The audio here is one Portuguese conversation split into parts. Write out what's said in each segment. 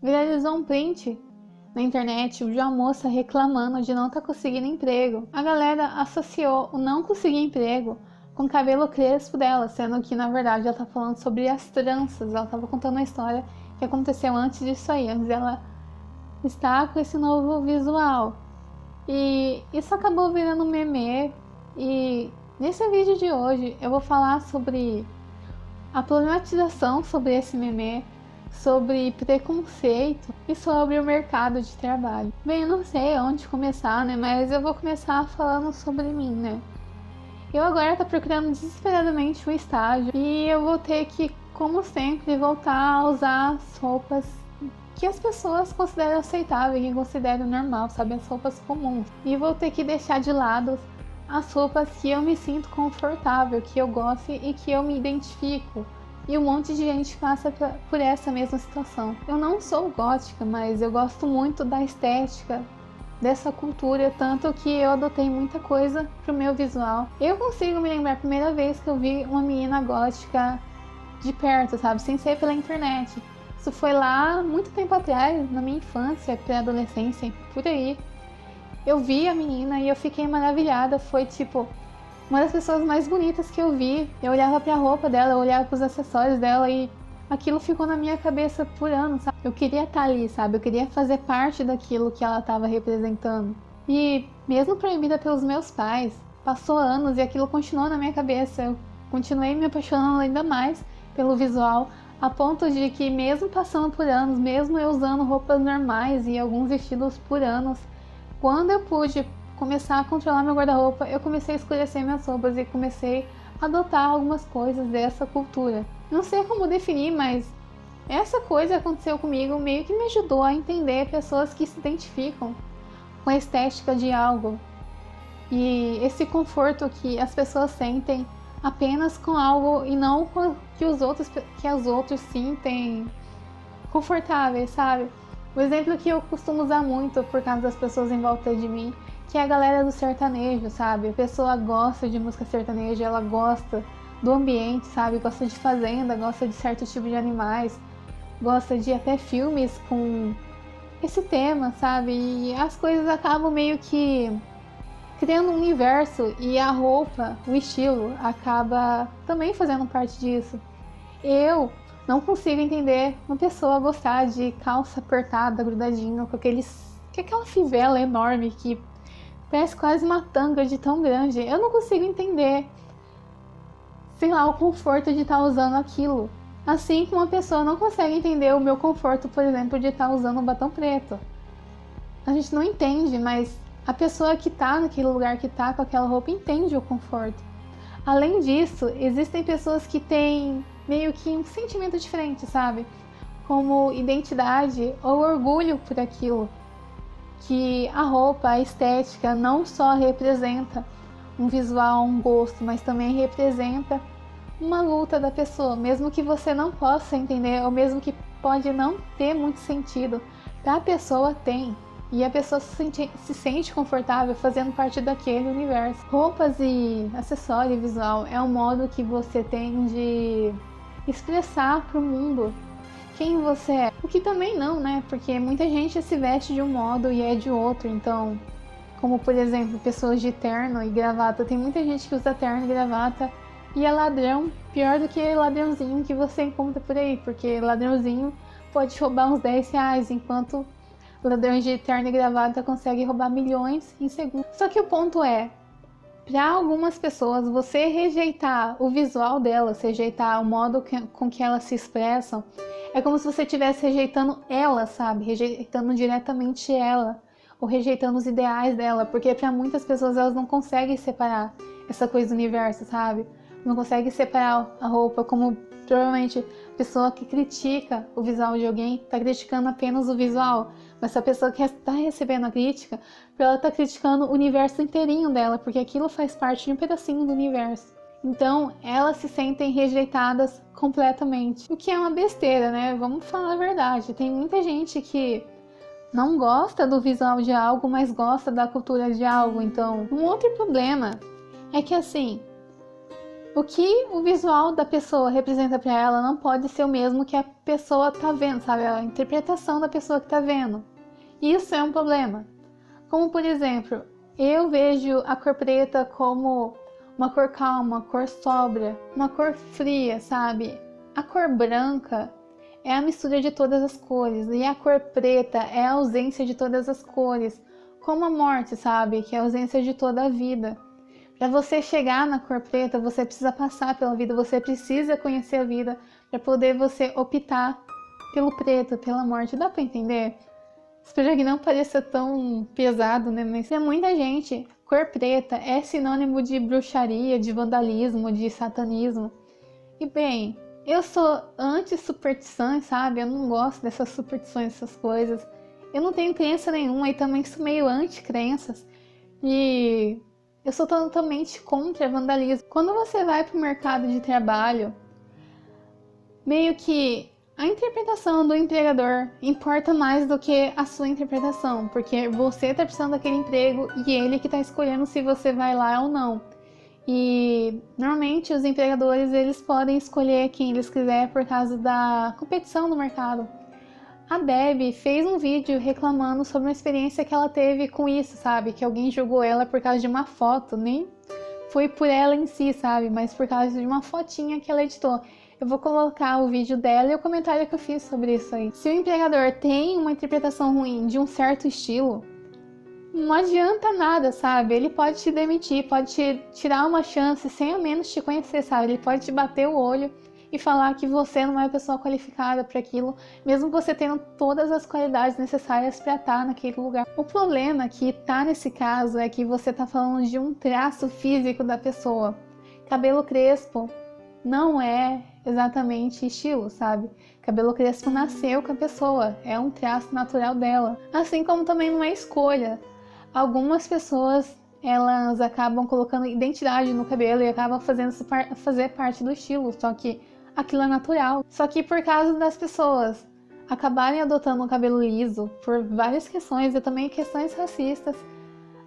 Viralizou um print na internet de uma moça reclamando de não estar conseguindo emprego. A galera associou o não conseguir emprego com o cabelo crespo dela, sendo que na verdade ela tá falando sobre as tranças. Ela tava contando uma história que aconteceu antes disso aí, antes dela estar com esse novo visual. E isso acabou virando um meme. E nesse vídeo de hoje eu vou falar sobre a problematização sobre esse meme, sobre preconceito e sobre o mercado de trabalho. Bem, eu não sei onde começar, né? Mas eu vou começar falando sobre mim, né? Eu agora tô procurando desesperadamente um estágio e eu vou ter que, como sempre, voltar a usar as roupas que as pessoas consideram aceitáveis, que consideram normal, sabe? As roupas comuns. E vou ter que deixar de lado as roupas que eu me sinto confortável, que eu gosto e que eu me identifico. E um monte de gente passa por essa mesma situação. Eu não sou gótica, mas eu gosto muito da estética dessa cultura, tanto que eu adotei muita coisa pro meu visual. Eu consigo me lembrar a primeira vez que eu vi uma menina gótica de perto, sabe? Sem ser pela internet. Isso foi lá muito tempo atrás, na minha infância, pré-adolescência, por aí. Eu vi a menina e eu fiquei maravilhada. Foi tipo uma das pessoas mais bonitas que eu vi. Eu olhava pra roupa dela, eu olhava pros acessórios dela e aquilo ficou na minha cabeça por anos, sabe? Eu queria estar ali, sabe? Eu queria fazer parte daquilo que ela estava representando. E mesmo proibida pelos meus pais, passou anos e aquilo continuou na minha cabeça. Eu continuei me apaixonando ainda mais pelo visual, a ponto de que mesmo passando por anos, mesmo eu usando roupas normais e alguns vestidos por anos, quando eu pude começar a controlar meu guarda-roupa, eu comecei a escurecer minhas roupas e comecei a adotar algumas coisas dessa cultura. Não sei como definir, mas essa coisa aconteceu comigo, meio que me ajudou a entender pessoas que se identificam com a estética de algo. E esse conforto que as pessoas sentem apenas com algo e não com que os outros sentem confortáveis, sabe? O exemplo que eu costumo usar muito por causa das pessoas em volta de mim, que é a galera do sertanejo, sabe? A pessoa gosta de música sertaneja, ela gosta do ambiente, sabe? Gosta de fazenda, gosta de certo tipo de animais, gosta de até filmes com esse tema, sabe? E as coisas acabam meio que criando um universo e a roupa, o estilo, acaba também fazendo parte disso. Eu não consigo entender uma pessoa gostar de calça apertada, grudadinha, com aquela fivela enorme que parece quase uma tanga de tão grande. Eu não consigo entender, sei lá, o conforto de estar usando aquilo. Assim como uma pessoa não consegue entender o meu conforto, por exemplo, de estar usando um batom preto. A gente não entende, mas a pessoa que tá naquele lugar, que tá com aquela roupa, entende o conforto. Além disso, existem pessoas que têm meio que um sentimento diferente, sabe? Como identidade ou orgulho por aquilo. Que a roupa, a estética, não só representa um visual, um gosto, mas também representa uma luta da pessoa. Mesmo que você não possa entender, ou mesmo que pode não ter muito sentido, a pessoa tem. E a pessoa se sente confortável fazendo parte daquele universo. Roupas e acessório visual é um modo que você tem de expressar para o mundo quem você é. O que também não, né? Porque muita gente se veste de um modo e é de outro. Então, como por exemplo, pessoas de terno e gravata. Tem muita gente que usa terno e gravata e é ladrão, pior do que ladrãozinho que você encontra por aí. Porque ladrãozinho pode roubar uns 10 reais, enquanto ladrões de terno e gravata conseguem roubar milhões em segundos. Só que o ponto é, para algumas pessoas, você rejeitar o visual delas, rejeitar o modo com que elas se expressam, é como se você estivesse rejeitando ela, sabe? Rejeitando diretamente ela, ou rejeitando os ideais dela, porque para muitas pessoas elas não conseguem separar essa coisa do universo, sabe? Não conseguem separar a roupa, como provavelmente a pessoa que critica o visual de alguém está criticando apenas o visual. Mas a pessoa que está recebendo a crítica, ela está criticando o universo inteirinho dela, porque aquilo faz parte de um pedacinho do universo. Então, elas se sentem rejeitadas completamente. O que é uma besteira, né? Vamos falar a verdade. Tem muita gente que não gosta do visual de algo, mas gosta da cultura de algo. Então, um outro problema é que, assim, O que o visual da pessoa representa para ela não pode ser o mesmo que a pessoa tá vendo, sabe? A interpretação da pessoa que tá vendo. Isso é um problema. Como, por exemplo, eu vejo a cor preta como uma cor calma, uma cor sóbria, uma cor fria, sabe? A cor branca é a mistura de todas as cores, e a cor preta é a ausência de todas as cores, como a morte, sabe? Que é a ausência de toda a vida. Para você chegar na cor preta, você precisa passar pela vida, você precisa conhecer a vida para poder você optar pelo preto, pela morte. Dá para entender? Espero que não pareça tão pesado, né? Mas para muita gente, cor preta é sinônimo de bruxaria, de vandalismo, de satanismo. E bem, eu sou anti-superstições, sabe? Eu não gosto dessas superstições, essas coisas. Eu não tenho crença nenhuma e também sou meio anti-crenças. E eu sou totalmente contra vandalismo. Quando você vai para o mercado de trabalho, meio que a interpretação do empregador importa mais do que a sua interpretação, porque você está precisando daquele emprego e ele que está escolhendo se você vai lá ou não. E normalmente os empregadores eles podem escolher quem eles quiserem por causa da competição no mercado. A Deb fez um vídeo reclamando sobre uma experiência que ela teve com isso, sabe? Que alguém julgou ela por causa de uma foto, nem foi por ela em si, sabe? Mas por causa de uma fotinha que ela editou. Eu vou colocar o vídeo dela e o comentário que eu fiz sobre isso aí. Se o empregador tem uma interpretação ruim de um certo estilo, não adianta nada, sabe? Ele pode te demitir, pode te tirar uma chance sem ao menos te conhecer, sabe? Ele pode te bater o olho e falar que você não é a pessoa qualificada para aquilo, mesmo você tendo todas as qualidades necessárias para estar naquele lugar. O problema que tá nesse caso é que você tá falando de um traço físico da pessoa. Cabelo crespo não é exatamente estilo, sabe? Cabelo crespo nasceu com a pessoa, é um traço natural dela. Assim como também não é escolha. Algumas pessoas, elas acabam colocando identidade no cabelo e acabam fazendo fazer parte do estilo, só que aquilo é natural. Só que por causa das pessoas acabarem adotando um cabelo liso por várias questões e também questões racistas,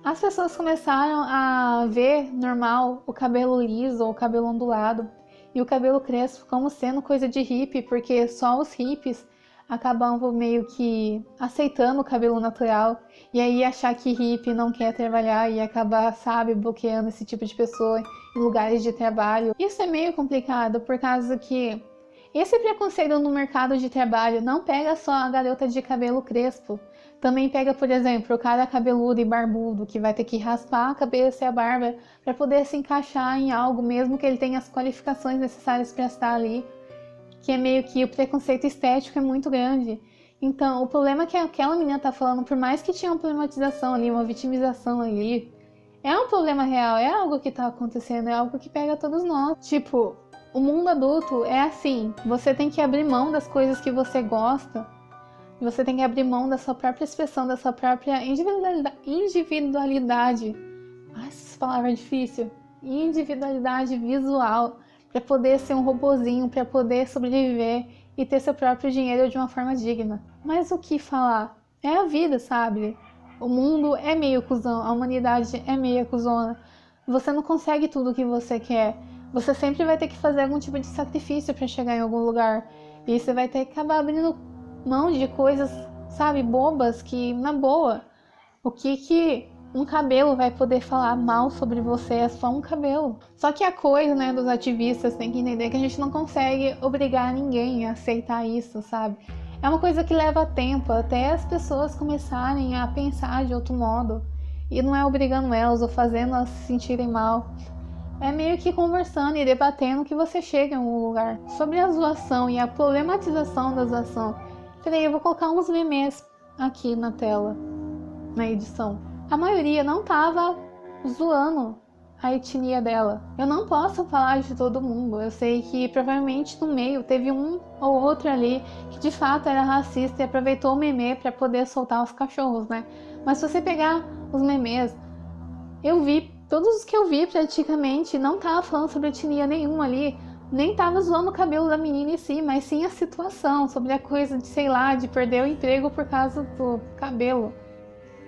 as pessoas começaram a ver normal o cabelo liso ou o cabelo ondulado e o cabelo crespo como sendo coisa de hippie, porque só os hippies acabavam meio que aceitando o cabelo natural e aí achar que hippie não quer trabalhar e acabar, sabe, bloqueando esse tipo de pessoa em lugares de trabalho. Isso é meio complicado por causa que esse preconceito no mercado de trabalho não pega só a garota de cabelo crespo. Também pega, por exemplo, o cara cabeludo e barbudo que vai ter que raspar a cabeça e a barba para poder se encaixar em algo, mesmo que ele tenha as qualificações necessárias para estar ali, que é meio que o preconceito estético é muito grande. Então, o problema que aquela menina tá falando, por mais que tinha uma problematização ali, uma vitimização ali, é um problema real, é algo que tá acontecendo, é algo que pega todos nós. Tipo, o mundo adulto é assim, você tem que abrir mão das coisas que você gosta, você tem que abrir mão da sua própria expressão, da sua própria individualidade. Ai, essa palavra é difícil. Individualidade visual, para poder ser um robozinho, para poder sobreviver e ter seu próprio dinheiro de uma forma digna. Mas o que falar? É a vida, sabe? O mundo é meio cuzão, a humanidade é meio cuzona. Você não consegue tudo o que você quer. Você sempre vai ter que fazer algum tipo de sacrifício para chegar em algum lugar. E você vai ter que acabar abrindo mão de coisas, sabe, bobas, que na boa, o que um cabelo vai poder falar mal sobre você? É só um cabelo. Só que a coisa, né, dos ativistas tem que entender que a gente não consegue obrigar ninguém a aceitar isso, sabe? É uma coisa que leva tempo, até as pessoas começarem a pensar de outro modo. E não é obrigando elas ou fazendo elas se sentirem mal. É meio que conversando e debatendo que você chega em algum lugar. Sobre a zoação e a problematização da zoação. Peraí, eu vou colocar uns memes aqui na tela, na edição. A maioria não tava zoando a etnia dela. Eu não posso falar de todo mundo. Eu sei que provavelmente no meio teve um ou outro ali que de fato era racista e aproveitou o meme para poder soltar os cachorros, né? Mas se você pegar os memes, eu vi, todos os que eu vi praticamente não tava falando sobre etnia nenhuma ali. Nem tava zoando o cabelo da menina em si, mas sim a situação, sobre a coisa de, sei lá, de perder o emprego por causa do cabelo.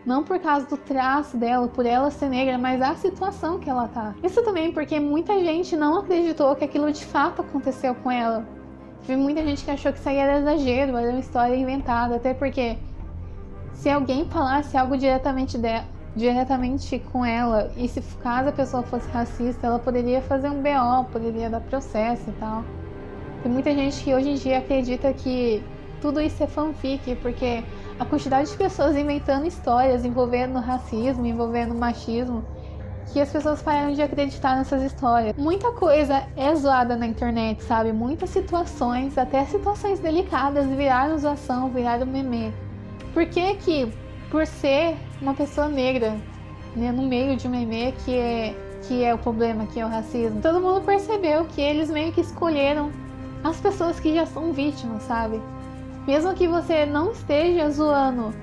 Não por causa do traço dela, por ela ser negra, mas a situação que ela tá. Isso também porque muita gente não acreditou que aquilo de fato aconteceu com ela. Teve muita gente que achou que isso aí era exagero, era uma história inventada. Até porque se alguém falasse algo diretamente com ela, e se caso a pessoa fosse racista, ela poderia fazer um BO, poderia dar processo e tal. Tem muita gente que hoje em dia acredita que tudo isso é fanfic, porque a quantidade de pessoas inventando histórias envolvendo racismo, envolvendo machismo, que as pessoas pararam de acreditar nessas histórias. Muita coisa é zoada na internet, sabe? Muitas situações, até situações delicadas, viraram zoação, viraram meme. Por que por ser uma pessoa negra, né, no meio de um meme que é o problema, que é o racismo, todo mundo percebeu que eles meio que escolheram as pessoas que já são vítimas, sabe? Mesmo que você não esteja zoando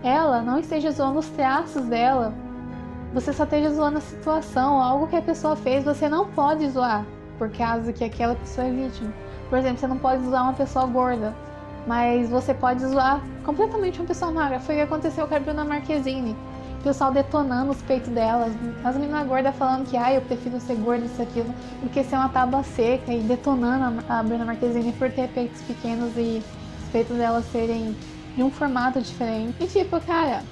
ela, não esteja zoando os traços dela, você só esteja zoando a situação, algo que a pessoa fez, você não pode zoar, por causa que aquela pessoa é vítima. Por exemplo, você não pode zoar uma pessoa gorda, mas você pode zoar completamente uma pessoa magra. Foi o que aconteceu com a Bruna Marquezine. O pessoal detonando os peitos delas, as meninas gordas falando que eu prefiro ser gorda isso aquilo, do que ser uma tábua seca, e detonando a Bruna Marquezine por ter peitos pequenos e os peitos delas serem de um formato diferente. E tipo, cara,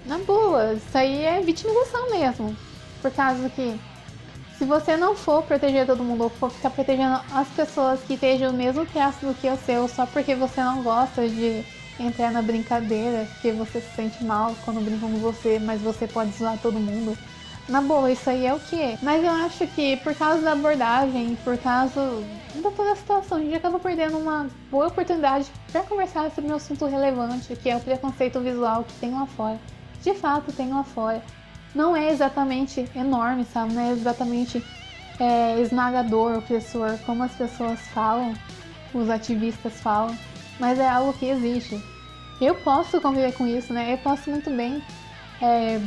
na boa, isso aí é vitimização mesmo. Por causa que se você não for proteger todo mundo, ou for ficar protegendo as pessoas que estejam o mesmo traço do que o seu, só porque você não gosta de entrar na brincadeira, porque você se sente mal quando brincam com você, mas você pode zoar todo mundo. Na boa, isso aí é o que é. Mas eu acho que por causa da abordagem, por causa de toda a situação, a gente acaba perdendo uma boa oportunidade para conversar sobre um assunto relevante, que é o preconceito visual que tem lá fora. De fato, tem lá fora. Não é exatamente enorme, sabe? Não é exatamente esmagador, opressor, como as pessoas falam, os ativistas falam, mas é algo que existe. Eu posso conviver com isso, né? Eu posso muito bem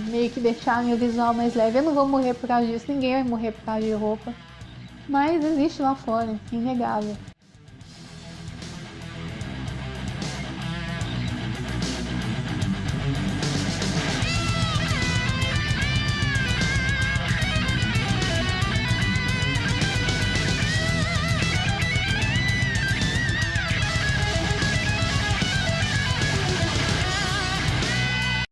meio que deixar meu visual mais leve. Eu não vou morrer por causa disso, ninguém vai morrer por causa de roupa. Mas existe lá fora, inegável.